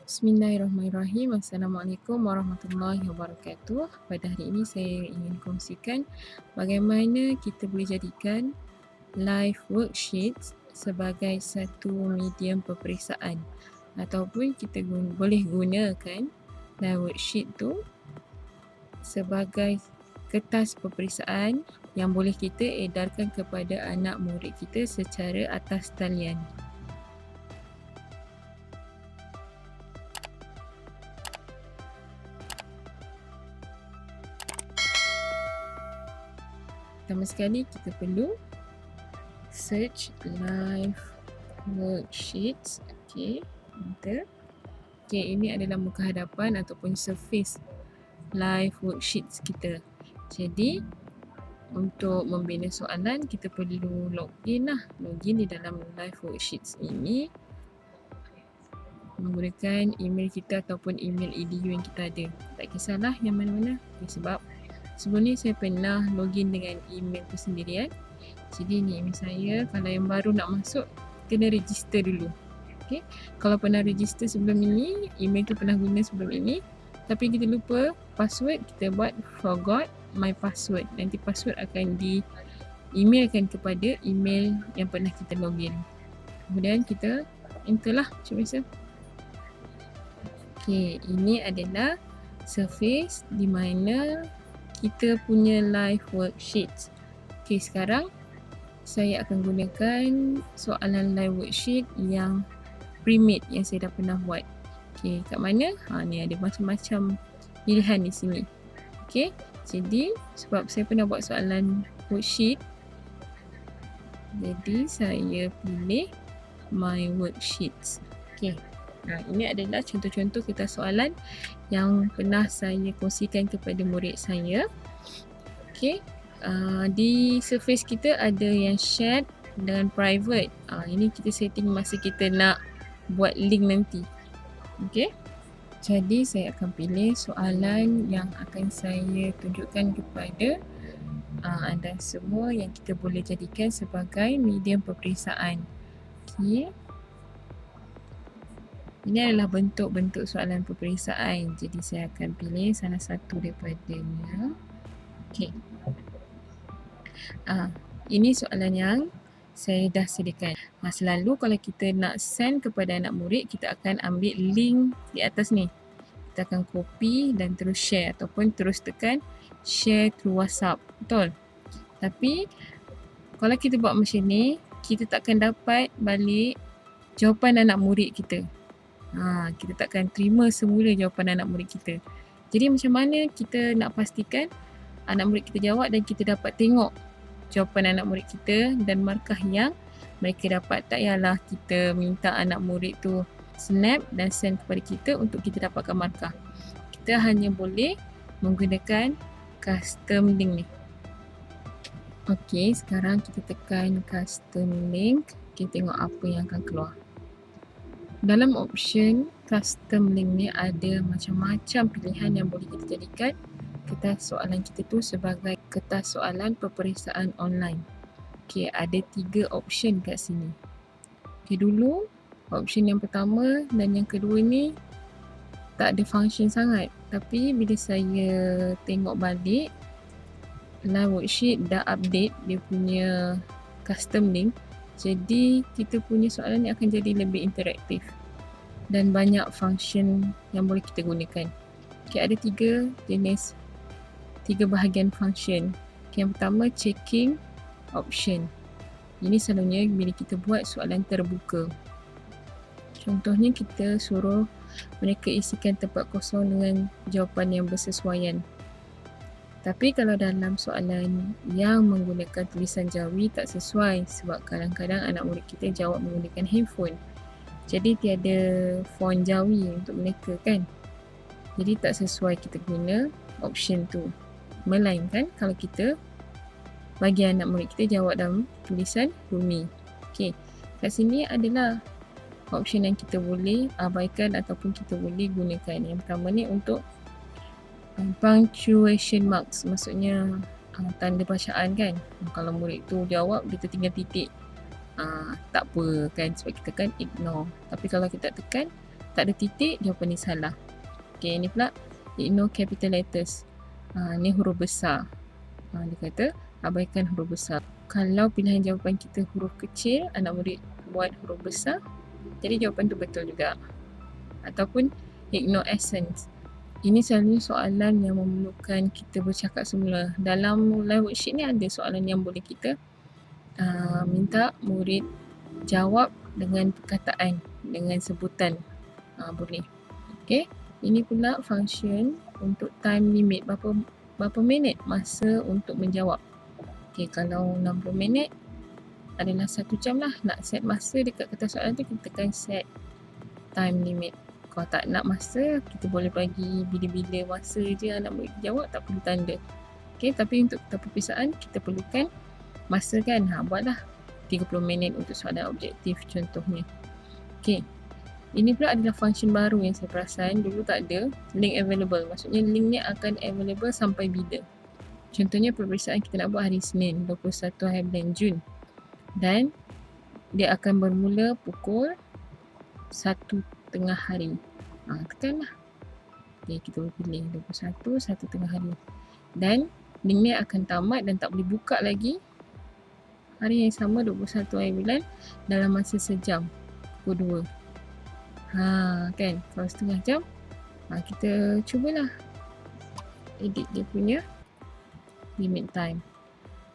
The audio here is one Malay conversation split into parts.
Bismillahirrahmanirrahim. Assalamualaikum warahmatullahi wabarakatuh. Pada hari ini saya ingin kongsikan bagaimana kita boleh jadikan live worksheets sebagai satu medium peperiksaan ataupun kita boleh gunakan live worksheet tu sebagai kertas peperiksaan yang boleh kita edarkan kepada anak murid kita secara atas talian. Pertama sekali kita perlu search live worksheets. Okey, enter. Okey, ini adalah muka hadapan ataupun surface live worksheets kita. Jadi untuk membina soalan kita perlu login di dalam live worksheets ini menggunakan email kita ataupun email edu yang kita ada. Tak kisahlah yang mana-mana. Sebab sebelum ni saya pernah login dengan email persendirian. Jadi ni email saya. Kalau yang baru nak masuk, kena register dulu. Okay. Kalau pernah register sebelum ini, email tu pernah guna sebelum ini, tapi kita lupa password, kita buat forgot my password. Nanti password akan di-emailkan kepada email yang pernah kita login. Kemudian kita enter lah macam biasa. Okay, ini adalah surface di mana kita punya live worksheets. Okay, sekarang saya akan gunakan soalan live worksheet yang pre-made yang saya dah pernah buat. Okay, kat mana? Ni ada macam-macam pilihan di sini. Okay, jadi sebab saya pernah buat soalan worksheet, jadi saya pilih my worksheets. Okay, ini adalah contoh-contoh kertas soalan yang pernah saya kongsikan kepada murid saya. Okay, di surface kita ada yang shared dan private. Ini kita setting masa kita nak buat link nanti. Okay, jadi saya akan pilih soalan yang akan saya tunjukkan kepada anda semua yang kita boleh jadikan sebagai medium peperiksaan. Okay, ini adalah bentuk-bentuk soalan peperiksaan. Jadi saya akan pilih salah satu daripadanya. Okay. Ini soalan yang saya dah sediakan. Selalu kalau kita nak send kepada anak murid, kita akan ambil link di atas ni. Kita akan copy dan terus share ataupun terus tekan share through WhatsApp. Betul? Tapi kalau kita buat macam ni, kita takkan dapat balik jawapan anak murid kita. Kita takkan terima semula jawapan anak murid kita. Jadi macam mana kita nak pastikan anak murid kita jawab dan kita dapat tengok jawapan anak murid kita dan markah yang mereka dapat. Tak payahlah kita minta anak murid tu snap dan send kepada kita untuk kita dapatkan markah. Kita hanya boleh menggunakan custom link ni. Okey, sekarang kita tekan custom link. Kita tengok apa yang akan keluar. Dalam option custom link ni ada macam-macam pilihan yang boleh kita jadikan kertas soalan kita tu sebagai kertas soalan peperiksaan online. Okey, ada 3 option kat sini. Okey, dulu option yang pertama dan yang kedua ni tak ada function sangat. Tapi bila saya tengok balik, live worksheet dah update dia punya custom link. Jadi kita punya soalan ni akan jadi lebih interaktif dan banyak function yang boleh kita gunakan. Okay, ada 3 jenis, 3 bahagian function. Okay, yang pertama checking option. Ini selalunya bila kita buat soalan terbuka. Contohnya kita suruh mereka isikan tempat kosong dengan jawapan yang bersesuaian. Tapi kalau dalam soalan yang menggunakan tulisan jawi tak sesuai sebab kadang-kadang anak murid kita jawab menggunakan handphone. Jadi tiada font jawi untuk mereka kan. Jadi tak sesuai kita guna option tu. Melainkan kalau kita bagi anak murid kita jawab dalam tulisan bumi. Okey, kat sini adalah option yang kita boleh abaikan ataupun kita boleh gunakan. Yang pertama ni untuk punctuation marks, maksudnya tanda bacaan kan. Kalau murid tu jawab dia tertinggal titik, tak apa kan sebab kita kan ignore. Tapi kalau kita tekan tak ada titik, jawapan ni salah. Okey, ni pula ignore capital letters. Ni huruf besar. Dia kata abaikan huruf besar. Kalau pilihan jawapan kita huruf kecil, anak murid buat huruf besar, jadi jawapan tu betul juga. Ataupun ignore accents. Ini selalunya soalan yang memerlukan kita bercakap semula. Dalam live worksheet ni ada soalan yang boleh kita minta murid jawab dengan perkataan, dengan sebutan. Boleh. Okey, ini pula function untuk time limit. Berapa minit masa untuk menjawab. Okey, kalau 60 minit adalah 1 jam lah. Nak set masa dekat kertas soalan tu, kita tekan set time limit. Kalau tak nak masa, kita boleh bagi bila-bila masa je anak murid jawab, tak perlu tanda. Okey, tapi untuk perpisahan kita perlukan masa kan. Buatlah 30 minit untuk soalan objektif contohnya. Okey, ini pula adalah function baru yang saya perasan dulu tak ada, link available. Maksudnya link ni akan available sampai bila. Contohnya peperiksaan kita nak buat hari Senin 21 hari bulan Jun, dan dia akan bermula pukul 1 tengah hari. Tekanlah. Okay, kita boleh pilih 21, 1 tengah hari. Dan link ni akan tamat dan tak boleh buka lagi hari yang sama 21 hari bulan dalam masa sejam, pukul 2. Kan, kalau setengah jam, kita cubalah edit dia punya limit time.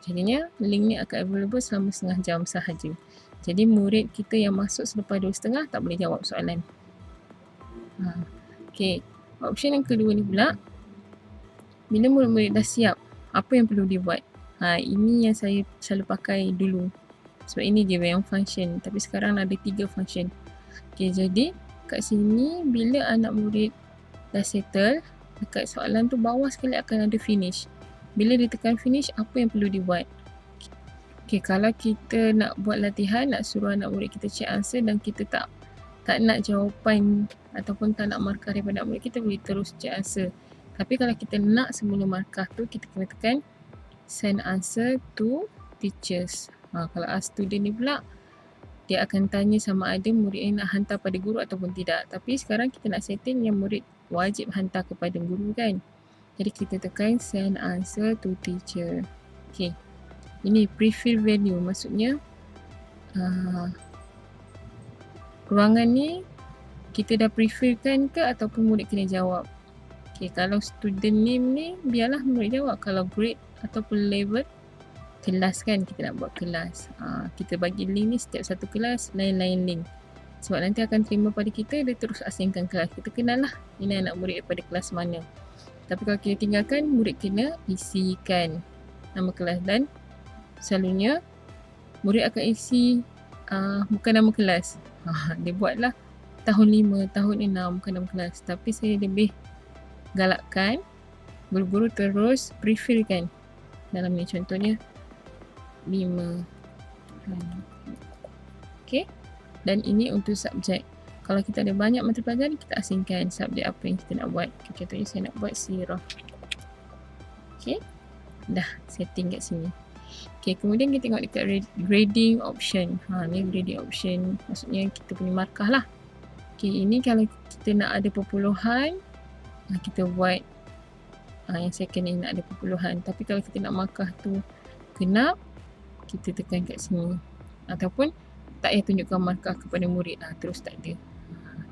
Jadinya link ni akan available selama setengah jam sahaja. Jadi murid kita yang masuk selepas 2.30 tak boleh jawab soalan. Okay, option yang kedua ni pula, bila murid-murid dah siap, apa yang perlu dia buat? Ini yang saya selalu pakai dulu. Sebab ini dia yang function, tapi sekarang ada 3 function. Okay, jadi kat sini bila anak murid dah settle, dekat soalan tu bawah sekali akan ada finish. Bila dia tekan finish, apa yang perlu dibuat? Okay, kalau kita nak buat latihan, nak suruh anak murid kita check answer dan kita tak nak jawapan ataupun tak nak markah daripada anak murid, kita boleh terus check answer. Tapi kalau kita nak semula markah tu, kita kena tekan send answer to teachers. Kalau ask student ni pula, dia akan tanya sama ada murid yang nak hantar pada guru ataupun tidak. Tapi sekarang kita nak setting yang murid wajib hantar kepada guru kan. Jadi kita tekan send answer to teacher. Okay, ini prefill value, maksudnya ruangan ni kita dah prefill kan ke ataupun murid kena jawab. Okay, kalau student name ni biarlah murid jawab. Kalau grade ataupun level, kelas kan, kita nak buat kelas. Kita bagi link ni setiap satu kelas lain-lain link. Sebab nanti akan terima pada kita, dia terus asingkan kelas. Kita kenal lah ini anak murid daripada kelas mana. Tapi kalau kita tinggalkan, murid kena isikan nama kelas, dan selalunya murid akan isi bukan nama kelas. Dia buatlah tahun 5, tahun 6 bukan nama kelas. Tapi saya lebih galakkan guru-guru terus prefill kan dalam ni, contohnya 5. Okay, dan ini untuk subjek. Kalau kita ada banyak mata pelajaran, kita asingkan subjek apa yang kita nak buat. Contohnya saya nak buat sirah. Okay, dah setting kat sini. Okay, kemudian kita tengok dekat grading option. Ni grading option, maksudnya kita punya markah lah. Okay, ini kalau kita nak ada perpuluhan, kita buat yang second ni nak ada perpuluhan. Tapi kalau kita nak markah tu genap, kita tekan kat sini. Ataupun tak payah tunjukkan markah kepada murid, terus tak ada.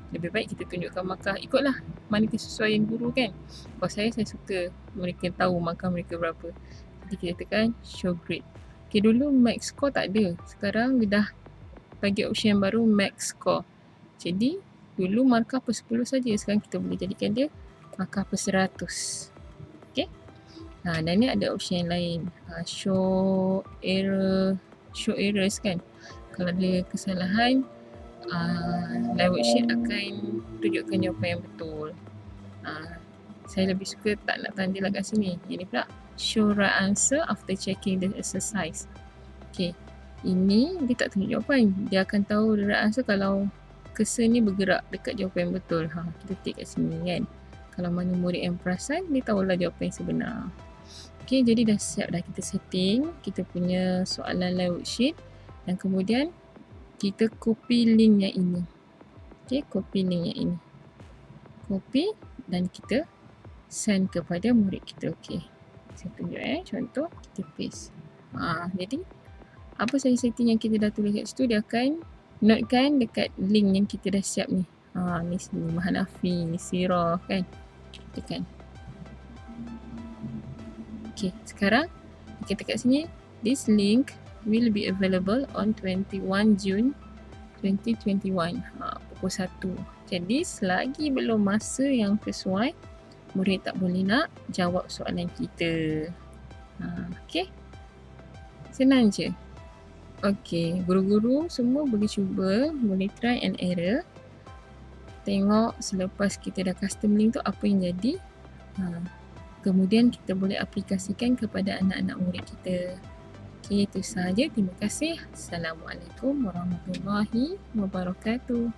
Lebih baik kita tunjukkan markah, ikutlah mana kesesuaian guru kan. Kalau saya suka mereka tahu markah mereka berapa. Jadi kita tekan show grade. Okay, dulu max score tak ada. Sekarang dia dah bagi option yang baru, max score. Jadi dulu markah per 10 saja. Sekarang kita boleh jadikan dia markah per 100. Okay. Dan ni ada option yang lain. Show errors kan. Kalau ada kesalahan, live worksheet akan tunjukkan jawapan yang betul. Saya lebih suka tak nak tanda lah kat sini. Ini pula show right answer after checking the exercise. Okay, ini dia tak tunjuk jawapan. Dia akan tahu the right answer kalau cursor ni bergerak dekat jawapan yang betul. Kita tick kat sini kan. Kalau mana murid yang perasan, dia tahulah jawapan yang sebenar. Okay, jadi dah siap dah kita setting kita punya soalan live worksheet. Dan kemudian kita copy link yang ini. Okay, copy link yang ini. copy dan kita send kepada murid kita. Okey. Saya tunjuk contoh kita paste. Jadi apa saja setting yang kita dah tulis kat situ, dia akan notekan dekat link yang kita dah siap ni. Ni sini Mahanafi, Sirah kan. Tekan. Okey, sekarang kita kat sini, this link will be available on 21 June 2021. Pukul 1. Jadi selagi belum masa yang sesuai, murid tak boleh nak jawab soalan kita. Okey. Senang je. Okey, guru-guru semua boleh cuba, boleh try and error. Tengok selepas kita dah custom link tu apa yang jadi. Kemudian kita boleh aplikasikan kepada anak-anak murid kita. Okey, itu sahaja. Terima kasih. Assalamualaikum warahmatullahi wabarakatuh.